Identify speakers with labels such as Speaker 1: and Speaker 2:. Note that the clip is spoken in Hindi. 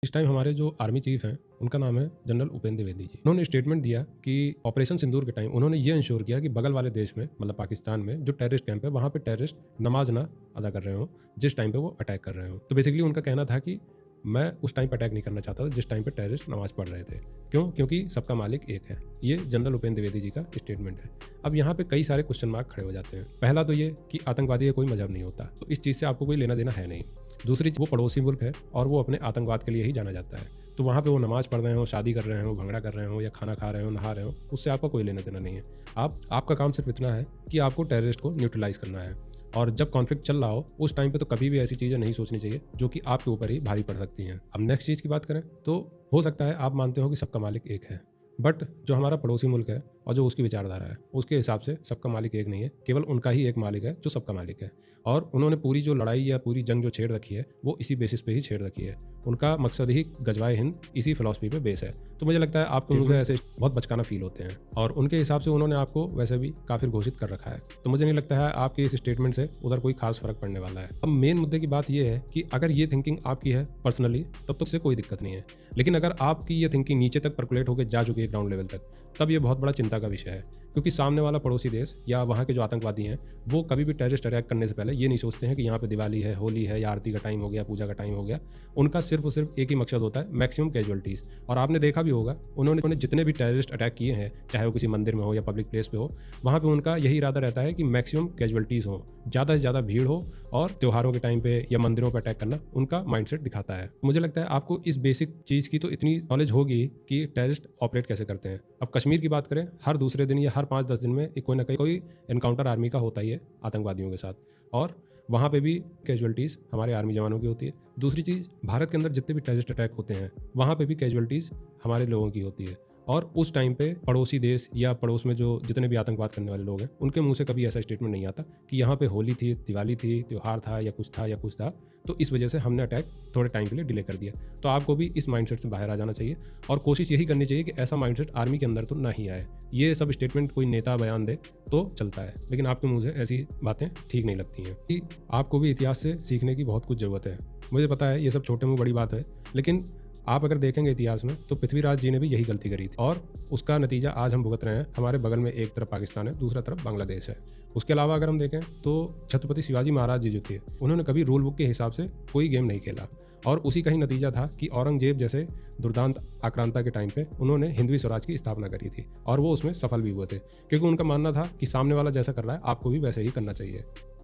Speaker 1: इस टाइम हमारे जो आर्मी चीफ हैं उनका नाम है जनरल उपेंद्र द्विवेदी जी। उन्होंने स्टेटमेंट दिया कि ऑपरेशन सिंदूर के टाइम उन्होंने ये इंश्योर किया कि बगल वाले देश में मतलब पाकिस्तान में जो टेररिस्ट कैंप है वहाँ पे टेररिस्ट नमाज ना अदा कर रहे हो जिस टाइम पे वो अटैक कर रहे हो। तो बेसिकली उनका कहना था कि मैं उस टाइम पर अटैक नहीं करना चाहता था जिस टाइम पे टेररिस्ट नमाज पढ़ रहे थे। क्यों? क्योंकि सबका मालिक एक है। ये जनरल उपेंद्र द्विवेदी जी का स्टेटमेंट है। अब यहाँ पे कई सारे क्वेश्चन मार्क खड़े हो जाते हैं। पहला तो ये कि आतंकवादी का कोई मजहब नहीं होता, तो इस चीज़ से आपको कोई लेना देना है नहीं। दूसरी वो पड़ोसी मुल्क है और वो अपने आतंकवाद के लिए ही जाना जाता है। तो वहाँ पे वो नमाज पढ़ रहे हो, शादी कर रहे हो, भंगड़ा कर रहे हो या खाना खा रहे हो, नहा रहे हो, उससे आपका कोई लेना देना नहीं है। आपका काम सिर्फ इतना है कि आपको टेररिस्ट को न्यूट्रलाइज करना है। और जब कॉन्फ्लिक्ट चल रहा हो उस टाइम पे तो कभी भी ऐसी चीज़ें नहीं सोचनी चाहिए जो कि आपके ऊपर ही भारी पड़ सकती हैं। अब नेक्स्ट चीज़ की बात करें तो हो सकता है आप मानते हो कि सबका मालिक एक है, बट जो हमारा पड़ोसी मुल्क है और जो उसकी विचारधारा है उसके हिसाब से सबका मालिक एक नहीं है, केवल उनका ही एक मालिक है जो सबका मालिक है। और उन्होंने पूरी जो लड़ाई या पूरी जंग जो छेड़ रखी है वो इसी बेसिस पे ही छेड़ रखी है। उनका मकसद ही गजवाए हिंद इसी फिलॉसफी पे बेस है। तो मुझे लगता है आपको मुझे ऐसे बहुत बचकाना फील होते हैं और उनके हिसाब से उन्होंने आपको वैसे भी काफिर घोषित कर रखा है। तो मुझे नहीं लगता है आपके इस स्टेटमेंट से उधर कोई खास फर्क पड़ने वाला है। अब मेन मुद्दे की बात यह है कि अगर ये थिंकिंग आपकी है पर्सनली तब तो उससे कोई दिक्कत नहीं है, लेकिन अगर आपकी ये थिंकिंग नीचे तक पर्कुलेट होकर जा चुकी है ग्राउंड लेवल तक, तब ये बहुत बड़ा चिंता का विषय है। क्योंकि सामने वाला पड़ोसी देश या वहाँ के जो आतंकवादी हैं वो कभी भी टेररिस्ट अटैक करने से पहले ये नहीं सोचते हैं कि यहाँ पे दिवाली है, होली है या आरती का टाइम हो गया, पूजा का टाइम हो गया। उनका सिर्फ और सिर्फ एक ही मकसद होता है, मैक्सिमम कैजुअलिटीज़। और आपने देखा भी होगा उन्होंने जितने भी टेररिस्ट अटैक किए हैं, चाहे वो किसी मंदिर में हो या पब्लिक प्लेस पे हो, वहाँ पे उनका यही इरादा रहता है कि मैक्सिमम कैजुअलिटीज़ हो, ज़्यादा से ज़्यादा भीड़ हो और त्योहारों के टाइम पे या मंदिरों पर अटैक करना उनका माइंडसेट दिखाता है। मुझे लगता है आपको इस बेसिक चीज़ की तो इतनी नॉलेज होगी कि टेररिस्ट ऑपरेट कैसे करते हैं। अब कश्मीर की बात करें, हर दूसरे दिन या हर 5-10 दिन में कोई ना कोई एनकाउंटर आर्मी का होता ही है आतंकवादियों के साथ, और वहाँ पे भी कैजुअलिटीज़ हमारे आर्मी जवानों की होती है। दूसरी चीज़, भारत के अंदर जितने भी टेररिस्ट अटैक होते हैं वहाँ पे भी कैजुअलिटीज़ हमारे लोगों की होती है। और उस टाइम पे पड़ोसी देश या पड़ोस में जो जितने भी आतंकवाद करने वाले लोग हैं उनके मुंह से कभी ऐसा स्टेटमेंट नहीं आता कि यहाँ पे होली थी, दिवाली थी, त्यौहार था या कुछ था, तो इस वजह से हमने अटैक थोड़े टाइम के लिए डिले कर दिया। तो आपको भी इस माइंडसेट से बाहर आ जाना चाहिए और कोशिश यही करनी चाहिए कि ऐसा माइंडसेट आर्मी के अंदर तो ना ही आए। ये सब स्टेटमेंट कोई नेता बयान दे तो चलता है, लेकिन आपके मुंह से ऐसी बातें ठीक नहीं लगती हैं। कि आपको भी इतिहास से सीखने की बहुत कुछ ज़रूरत है। मुझे पता है ये सब छोटे मुँह बड़ी बात है, लेकिन आप अगर देखेंगे इतिहास में तो पृथ्वीराज जी ने भी यही गलती करी थी और उसका नतीजा आज हम भुगत रहे हैं। हमारे बगल में एक तरफ पाकिस्तान है, दूसरा तरफ बांग्लादेश है। उसके अलावा अगर हम देखें तो छत्रपति शिवाजी महाराज जी जो थे उन्होंने कभी रूल बुक के हिसाब से कोई गेम नहीं खेला और उसी का ही नतीजा था कि औरंगजेब जैसे दुर्दांत आक्रांता के टाइम पे उन्होंने हिंदवी स्वराज की स्थापना करी थी और वो उसमें सफल भी हुए थे, क्योंकि उनका मानना था कि सामने वाला जैसा कर रहा है आपको भी वैसे ही करना चाहिए।